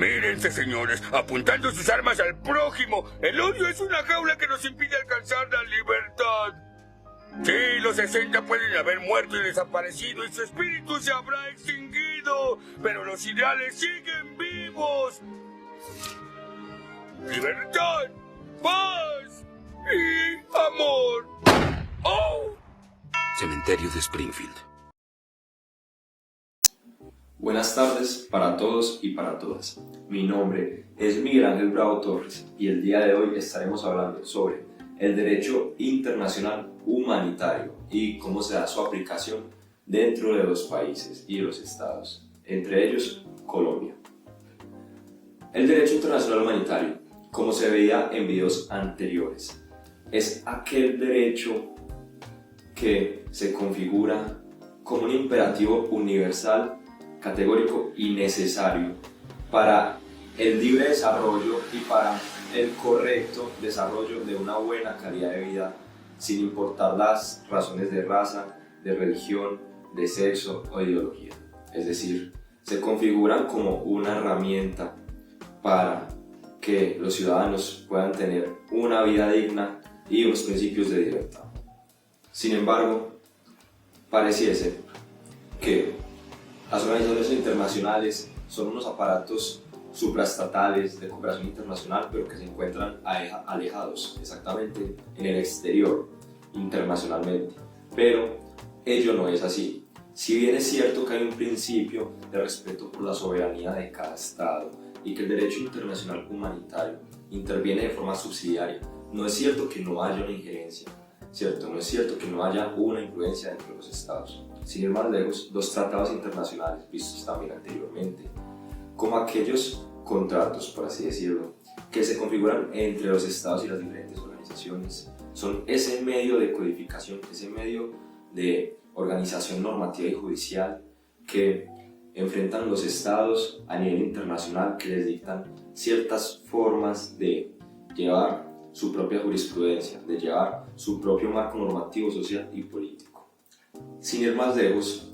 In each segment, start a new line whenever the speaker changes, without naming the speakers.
Mírense, señores, apuntando sus armas al prójimo. El odio es una jaula que nos impide alcanzar la libertad. Sí, los 60 pueden haber muerto y desaparecido y su espíritu se habrá extinguido, pero los ideales siguen vivos. Libertad, paz y amor. ¡Oh!
Cementerio de Springfield.
Buenas tardes para todos y para todas. Mi nombre es Miguel Ángel Bravo Torres y el día de hoy estaremos hablando sobre el derecho internacional humanitario y cómo se da su aplicación dentro de los países y de los estados, entre ellos Colombia. El derecho internacional humanitario, como se veía en videos anteriores, es aquel derecho que se configura como un imperativo universal, categórico y necesario para el libre desarrollo y para el correcto desarrollo de una buena calidad de vida, sin importar las razones de raza, de religión, de sexo o de ideología. Es decir, se configuran como una herramienta para que los ciudadanos puedan tener una vida digna y unos principios de libertad. Sin embargo, pareciese que las organizaciones internacionales son unos aparatos supraestatales de cooperación internacional, pero que se encuentran alejados exactamente en el exterior, internacionalmente. Pero ello no es así. Si bien es cierto que hay un principio de respeto por la soberanía de cada Estado y que el derecho internacional humanitario interviene de forma subsidiaria, no es cierto que no haya una injerencia, ¿cierto? No es cierto que no haya una influencia dentro de los Estados. Sin ir más lejos, los tratados internacionales, vistos también anteriormente, como aquellos contratos, por así decirlo, que se configuran entre los estados y las diferentes organizaciones, son ese medio de codificación, ese medio de organización normativa y judicial que enfrentan los estados a nivel internacional, que les dictan ciertas formas de llevar su propia jurisprudencia, de llevar su propio marco normativo, social y político. Sin ir más lejos,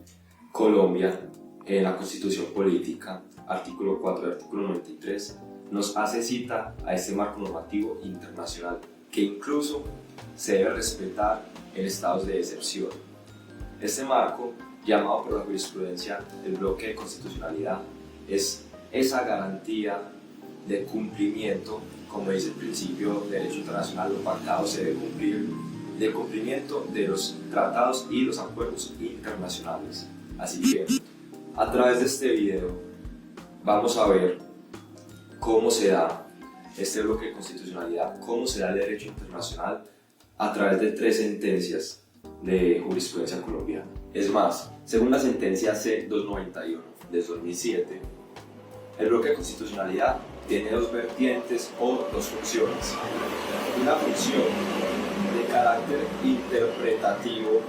Colombia, en la Constitución Política, artículo 4 y artículo 93, nos hace cita a este marco normativo internacional, que incluso se debe respetar en estados de excepción. Este marco, llamado por la jurisprudencia el bloque de constitucionalidad, es esa garantía de cumplimiento, como dice el principio de derecho internacional, lo pactado se debe cumplir, de cumplimiento de los tratados y los acuerdos internacionales. Así que, a través de este video, vamos a ver cómo se da este bloque de constitucionalidad, cómo se da el derecho internacional a través de 3 sentencias de jurisprudencia colombiana. Es más, según la sentencia C-291 de 2007, el bloque de constitucionalidad tiene 2 vertientes o 2 funciones. Una función de carácter interpretativo,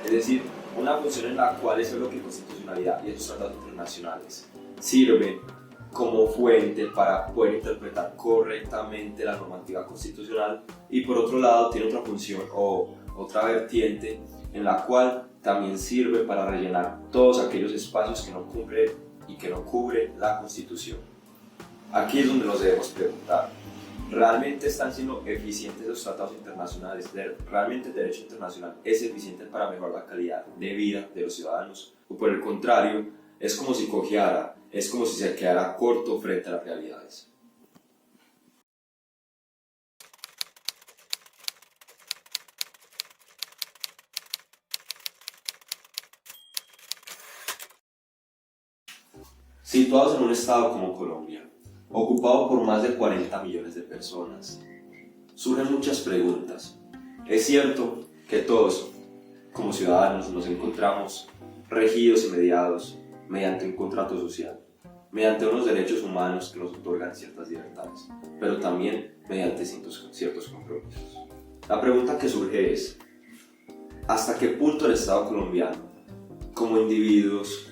es decir, una función en la cual ese bloque de constitucionalidad y esos tratados internacionales sirve como fuente para poder interpretar correctamente la normativa constitucional, y por otro lado tiene otra función o otra vertiente en la cual también sirve para rellenar todos aquellos espacios que no cumple y que no cubre la Constitución. Aquí es donde nos debemos preguntar: ¿realmente están siendo eficientes los tratados internacionales? ¿Realmente el derecho internacional es eficiente para mejorar la calidad de vida de los ciudadanos? ¿O por el contrario, es como si cojeara, es como si se quedara corto frente a las realidades? Situados en un estado como Colombia, ocupado por más de 40 millones de personas, surgen muchas preguntas. Es cierto que todos, como ciudadanos, nos encontramos regidos y mediados mediante un contrato social, mediante unos derechos humanos que nos otorgan ciertas libertades, pero también mediante ciertos compromisos. La pregunta que surge es: ¿hasta qué punto el Estado colombiano, como individuos,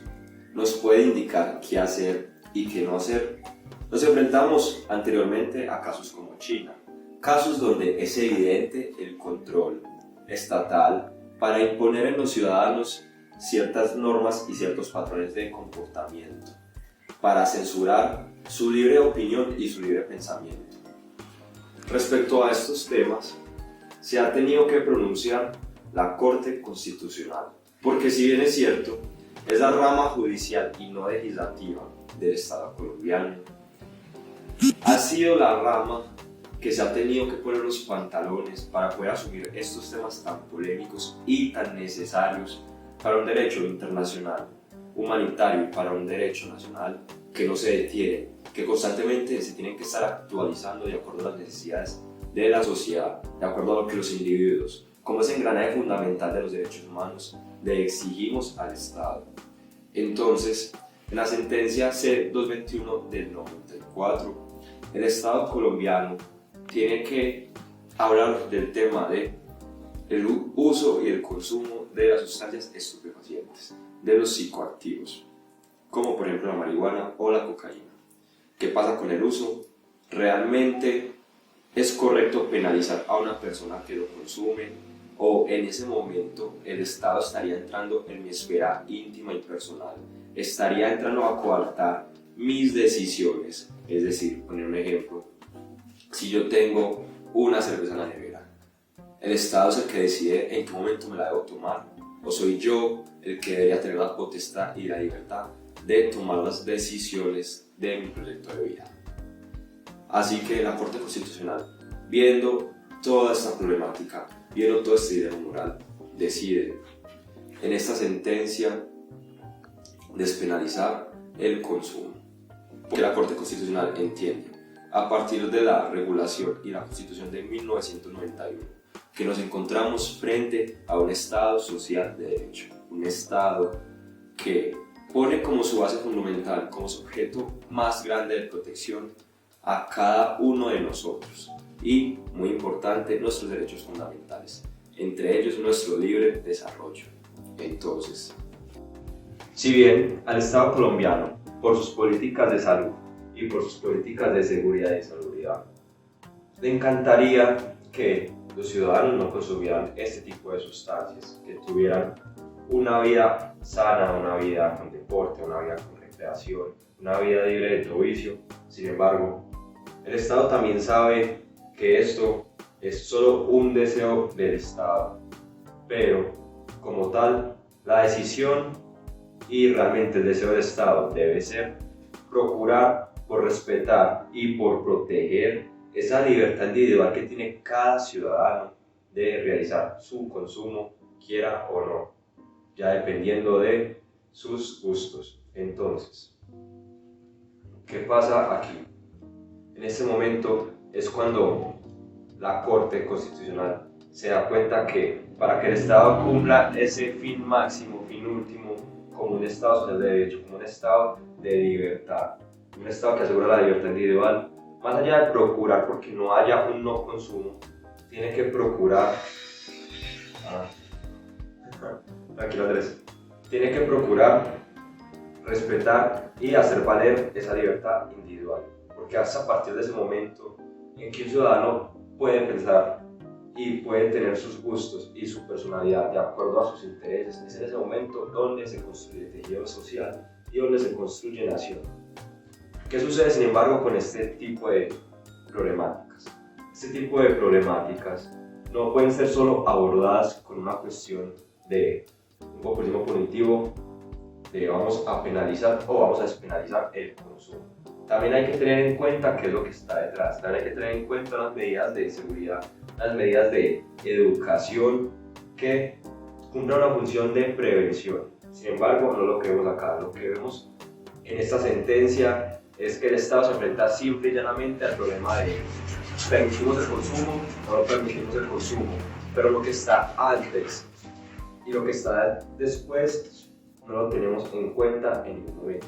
nos puede indicar qué hacer y qué no hacer? Nos enfrentamos anteriormente a casos como China, casos donde es evidente el control estatal para imponer en los ciudadanos ciertas normas y ciertos patrones de comportamiento. para censurar su libre opinión y su libre pensamiento. Respecto a estos temas, se ha tenido que pronunciar la Corte Constitucional, porque si bien es cierto, es la rama judicial y no legislativa del Estado colombiano, ha sido la rama que se ha tenido que poner los pantalones para poder asumir estos temas tan polémicos y tan necesarios para un derecho internacional humanitario y para un derecho nacional que no se detiene, que constantemente se tienen que estar actualizando de acuerdo a las necesidades de la sociedad, de acuerdo a lo que los individuos, como ese engranaje fundamental de los derechos humanos, le exigimos al Estado. Entonces, en la sentencia C-221 del 94, el Estado colombiano tiene que hablar del tema de el uso y el consumo de las sustancias estupefacientes, de los psicoactivos, como por ejemplo la marihuana o la cocaína. ¿Qué pasa con el uso? ¿Realmente es correcto penalizar a una persona que lo consume? ¿O en ese momento el Estado estaría entrando en mi esfera íntima y personal? ¿Estaría entrando a coartar mis decisiones? Es decir, poner un ejemplo, si yo tengo una cerveza en la nevera, ¿el Estado es el que decide en qué momento me la debo tomar? ¿O soy yo el que debería tener la potestad y la libertad de tomar las decisiones de mi proyecto de vida? Así que la Corte Constitucional, viendo toda esta problemática, viendo todo este dilema moral, decide en esta sentencia despenalizar el consumo. Porque la Corte Constitucional entiende, a partir de la regulación y la Constitución de 1991, que nos encontramos frente a un Estado social de derecho, un Estado que pone como su base fundamental, como su objeto más grande de protección a cada uno de nosotros y, muy importante, nuestros derechos fundamentales, entre ellos nuestro libre desarrollo. Entonces, si bien al Estado colombiano, por sus políticas de salud y por sus políticas de seguridad y salubridad, le encantaría que los ciudadanos no consumieran este tipo de sustancias, que tuvieran una vida sana, una vida con deporte, una vida con recreación, una vida libre de todo vicio. Sin embargo, el Estado también sabe que esto es solo un deseo del Estado, pero como tal, la decisión y realmente el deseo del Estado debe ser procurar por respetar y por proteger esa libertad individual que tiene cada ciudadano de realizar su consumo, quiera o no, ya dependiendo de sus gustos. Entonces, ¿qué pasa aquí? En este momento es cuando la Corte Constitucional se da cuenta que para que el Estado cumpla ese fin máximo, fin último, como un Estado social de derecho, como un Estado de libertad, un Estado que asegura la libertad individual, más allá de procurar porque no haya un no consumo, tiene que procurar, tranquilo Andrés, tiene que procurar respetar y hacer valer esa libertad individual, porque hasta a partir de ese momento en que un ciudadano puede pensar y puede tener sus gustos y su personalidad de acuerdo a sus intereses, es en ese momento donde se construye tejido social y donde se construye nación. ¿Qué sucede, sin embargo, con este tipo de problemáticas? Este tipo de problemáticas no pueden ser solo abordadas con una cuestión de un populismo punitivo, de vamos a penalizar o vamos a despenalizar el consumo. También hay que tener en cuenta qué es lo que está detrás, también hay que tener en cuenta las medidas de seguridad, las medidas de educación que cumplan una función de prevención. Sin embargo, no lo que vemos acá, lo que vemos en esta sentencia es que el Estado se enfrenta simple y llanamente al problema de permitimos el consumo o no permitimos el consumo, pero lo que está antes y lo que está después no lo tenemos en cuenta en ningún momento.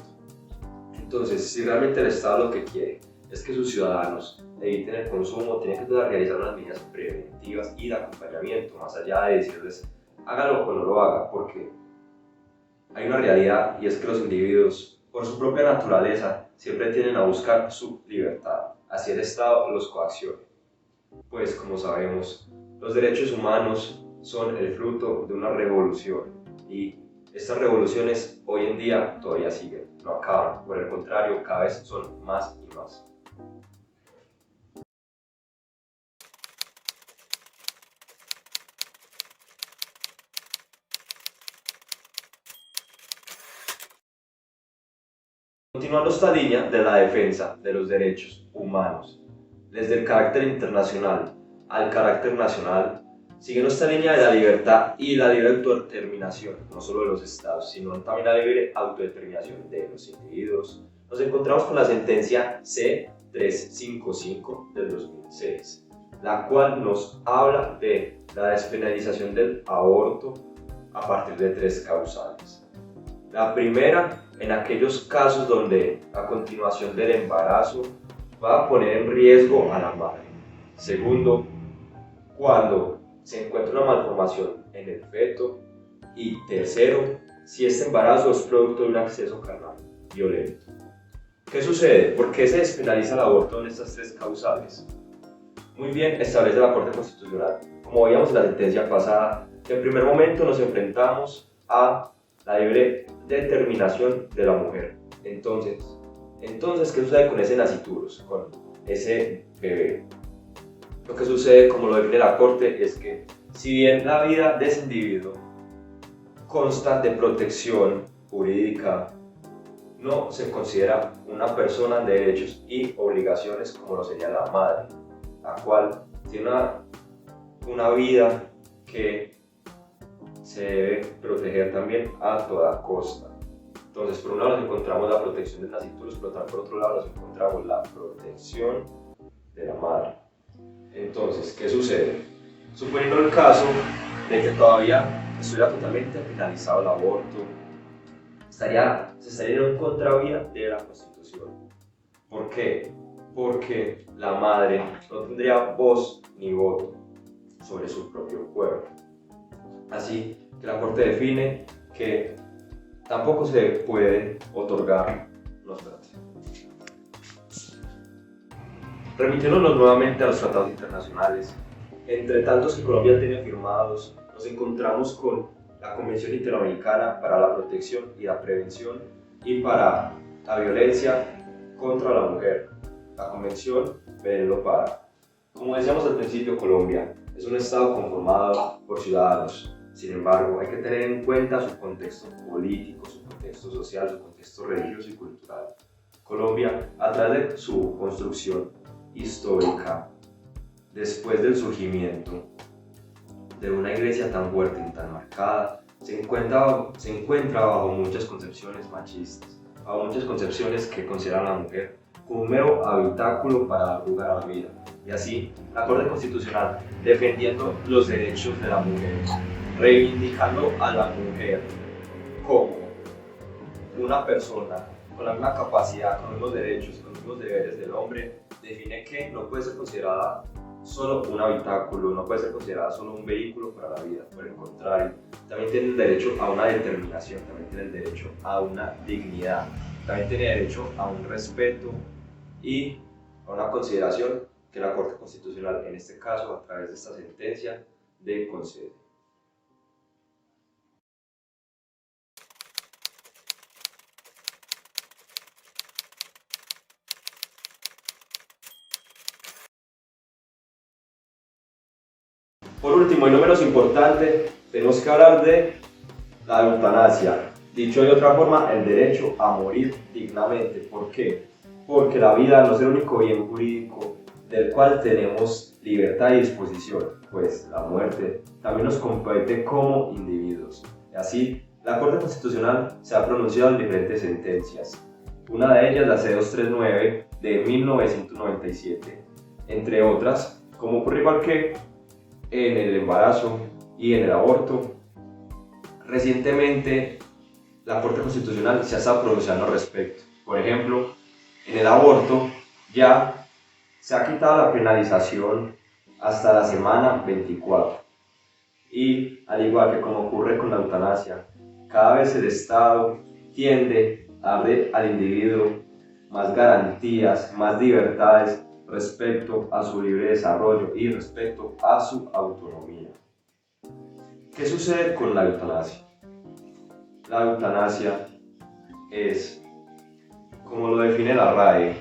Entonces, si realmente el Estado lo que quiere es que sus ciudadanos eviten el consumo, tiene que realizar unas medidas preventivas y de acompañamiento, más allá de decirles hágalo o no lo haga, porque hay una realidad y es que los individuos, por su propia naturaleza, siempre tienden a buscar su libertad, así el Estado los coaccione. Pues, como sabemos, los derechos humanos son el fruto de una revolución y Estas revoluciones hoy en día todavía siguen, no acaban, por el contrario, cada vez son más y más. Continuando esta línea de la defensa de los derechos humanos, desde el carácter internacional al carácter nacional, siguiendo esta línea de la libertad y la libre autodeterminación, no solo de los estados, sino también la libre autodeterminación de los individuos, nos encontramos con la sentencia C-355 del 2006, la cual nos habla de la despenalización del aborto a partir de 3 causales. La primera, en aquellos casos donde a continuación del embarazo va a poner en riesgo a la madre. Segundo, cuando se encuentra una malformación en el feto. Y tercero, si este embarazo es producto de un acceso carnal violento. ¿Qué sucede? ¿Por qué se despenaliza el aborto en estas 3 causales? Muy bien establece la Corte Constitucional. Como veíamos en la sentencia pasada, en primer momento nos enfrentamos a la libre determinación de la mujer. Entonces, ¿qué sucede con ese nasciturus, con ese bebé? Lo que sucede, como lo define la Corte, es que si bien la vida de ese individuo consta de protección jurídica, no se considera una persona de derechos y obligaciones como lo sería la madre, la cual tiene una vida que se debe proteger también a toda costa. Entonces, por un lado nos encontramos la protección del nasciturus, pero por otro lado nos encontramos la protección de la madre. Entonces, ¿qué sucede? Suponiendo el caso de que todavía estuviera totalmente penalizado el aborto, se estaría en contravía de la Constitución. ¿Por qué? Porque la madre no tendría voz ni voto sobre su propio cuerpo. Así que la Corte define que tampoco se puede otorgar los tratados. Remitiéndonos nuevamente a los tratados internacionales, entre tantos que Colombia tiene firmados, nos encontramos con la Convención Interamericana para la Protección y la Prevención y para la Violencia contra la Mujer, la Convención Belén Pará. Como decíamos al principio, Colombia es un estado conformado por ciudadanos. Sin embargo, hay que tener en cuenta su contexto político, su contexto social, su contexto religioso y cultural. Colombia, a través de su construcción histórica, después del surgimiento de una iglesia tan fuerte y tan marcada, se encuentra bajo muchas concepciones machistas, bajo muchas concepciones que consideran a la mujer como un mero habitáculo para dar lugar a la vida. Y así, la Corte Constitucional, defendiendo los derechos de la mujer, reivindicando a la mujer como una persona con la misma capacidad, con los mismos derechos, con los mismos deberes del hombre, define que no puede ser considerada solo un habitáculo, no puede ser considerada solo un vehículo para la vida. Por el contrario, también tiene el derecho a una determinación, también tiene el derecho a una dignidad, también tiene derecho a un respeto y a una consideración que la Corte Constitucional, en este caso, a través de esta sentencia, le concede. Por último y no menos importante, tenemos que hablar de la eutanasia. Dicho de otra forma, el derecho a morir dignamente. ¿Por qué? Porque la vida no es el único bien jurídico del cual tenemos libertad y disposición, pues la muerte también nos compete como individuos. Y así, la Corte Constitucional se ha pronunciado en diferentes sentencias. Una de ellas, la C-239 de 1997, entre otras, como ocurre igual que en el embarazo y en el aborto. Recientemente la Corte Constitucional se ha estado pronunciando al respecto. Por ejemplo, en el aborto ya se ha quitado la penalización hasta la semana 24. Y al igual que como ocurre con la eutanasia, cada vez el Estado tiende a darle al individuo más garantías, más libertades respecto a su libre desarrollo y respecto a su autonomía. ¿Qué sucede con la eutanasia? La eutanasia es, como lo define la RAE,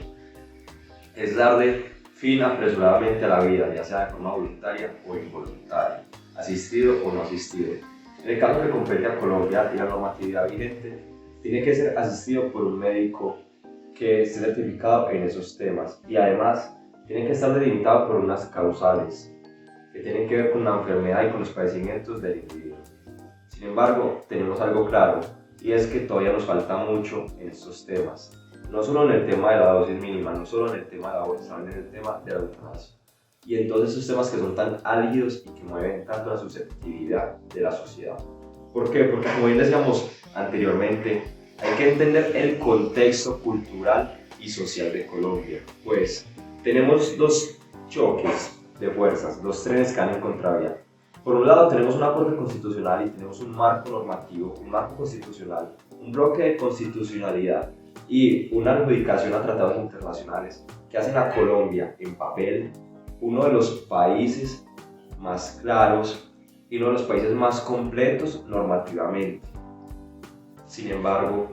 es darle fin apresuradamente a la vida, ya sea de forma voluntaria o involuntaria, asistido o no asistido. En el caso que compete a Colombia y la normatividad vigente, tiene que ser asistido por un médico que esté certificado en esos temas y además tiene que estar delimitado por unas causales que tienen que ver con la enfermedad y con los padecimientos del individuo. Sin embargo, tenemos algo claro y es que todavía nos falta mucho en estos temas. No solo en el tema de la dosis mínima, no solo en el tema de la bolsa, también en el tema de la eutanasia. Y en todos esos temas que son tan álgidos y que mueven tanto la susceptibilidad de la sociedad. ¿Por qué? Porque como bien decíamos anteriormente, hay que entender el contexto cultural y social de Colombia. Pues tenemos dos choques de fuerzas, dos trenes que van en contravía. Por un lado tenemos una corte constitucional y tenemos un marco normativo, un marco constitucional, un bloque de constitucionalidad y una adjudicación a tratados internacionales que hacen a Colombia en papel uno de los países más claros y uno de los países más completos normativamente. Sin embargo,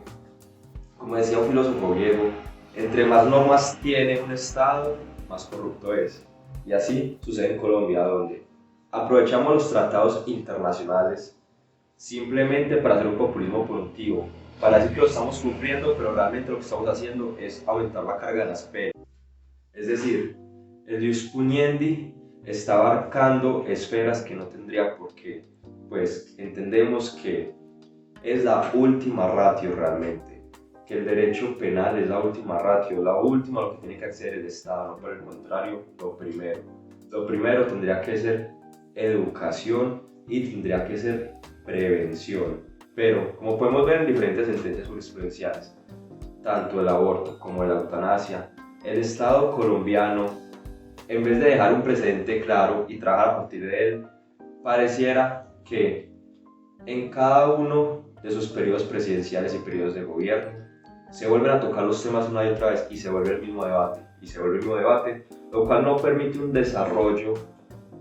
como decía un filósofo griego, entre más normas tiene un Estado, más corrupto es. Y así sucede en Colombia, donde aprovechamos los tratados internacionales simplemente para hacer un populismo punitivo, para decir que lo estamos cumpliendo, pero realmente lo que estamos haciendo es aumentar la carga de las penas. Es decir, el ius puniendi está abarcando esferas que no tendría por qué, pues entendemos que es la última ratio realmente, que el derecho penal es la última ratio, la última a lo que tiene que acceder el Estado, no por el contrario, lo primero. Lo primero tendría que ser educación y tendría que ser prevención. Pero, como podemos ver en diferentes sentencias jurisprudenciales, tanto el aborto como la eutanasia, el Estado colombiano, en vez de dejar un precedente claro y trabajar a partir de él, pareciera que en cada uno de sus periodos presidenciales y periodos de gobierno se vuelven a tocar los temas una y otra vez y se vuelve el mismo debate y se vuelve el mismo debate, lo cual no permite un desarrollo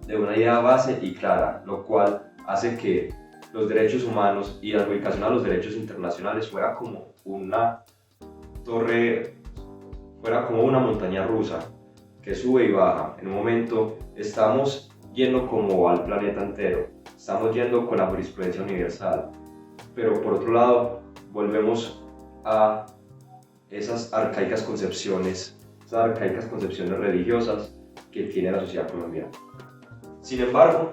de una idea base y clara, lo cual hace que los derechos humanos y la aplicación a los derechos internacionales fuera como una torre, fuera como una montaña rusa que sube y baja. En un momento estamos yendo como al planeta entero, estamos yendo con la jurisprudencia universal, pero por otro lado volvemos a esas arcaicas concepciones religiosas que tiene la sociedad colombiana. Sin embargo,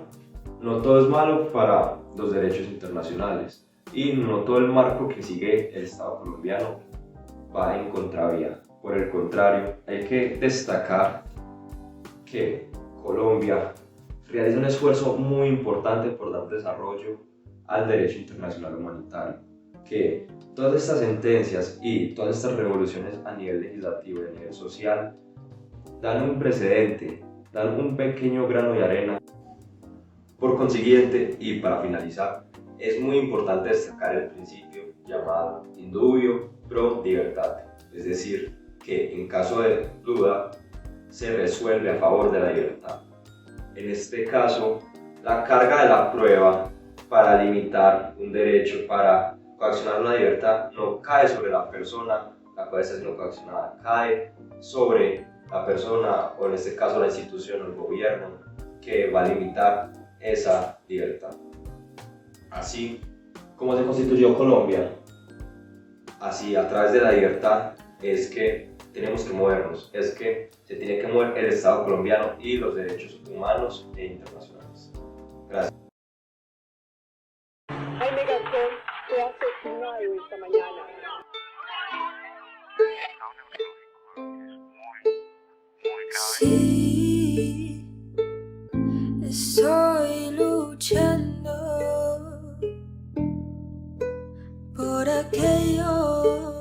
no todo es malo para los derechos internacionales y no todo el marco que sigue el Estado colombiano va en contravía. Por el contrario, hay que destacar que Colombia realiza un esfuerzo muy importante por dar desarrollo al derecho internacional humanitario, que todas estas sentencias y todas estas revoluciones a nivel legislativo y a nivel social dan un precedente, dan un pequeño grano de arena. Por consiguiente, y para finalizar, es muy importante destacar el principio llamado indubio pro libertate, es decir, que en caso de duda se resuelve a favor de la libertad. En este caso, la carga de la prueba para limitar un derecho, para coaccionar una libertad, no cae sobre la persona la cual está siendo coaccionada, cae sobre la persona, o en este caso la institución o el gobierno, que va a limitar esa libertad. Así como se constituyó Colombia, así a través de la libertad es que tenemos que movernos, es que se tiene que mover el Estado colombiano y los derechos humanos e internacionales. Gracias.
Jaime Garzón fue asesinado esta mañana.
Sí, estoy luchando por aquello